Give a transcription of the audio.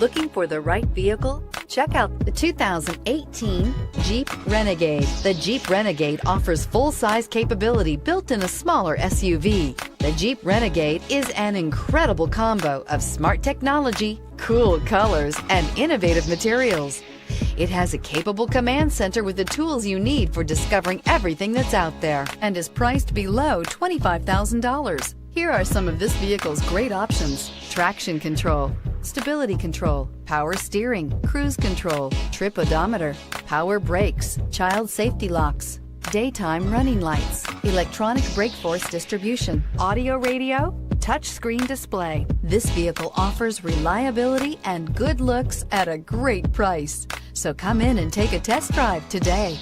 Looking for the right vehicle? Check out the 2018 Jeep Renegade. The Jeep Renegade offers full-size capability built in a smaller SUV. The Jeep Renegade is an incredible combo of smart technology, cool colors, and innovative materials. It has a capable command center with the tools you need for discovering everything that's out there, and is priced below $25,000. Here are some of this vehicle's great options: traction control, stability control, power steering, cruise control, trip odometer, power brakes, child safety locks, daytime running lights, electronic brake force distribution, audio radio, touchscreen display. This vehicle offers reliability and good looks at a great price. So come in and take a test drive today.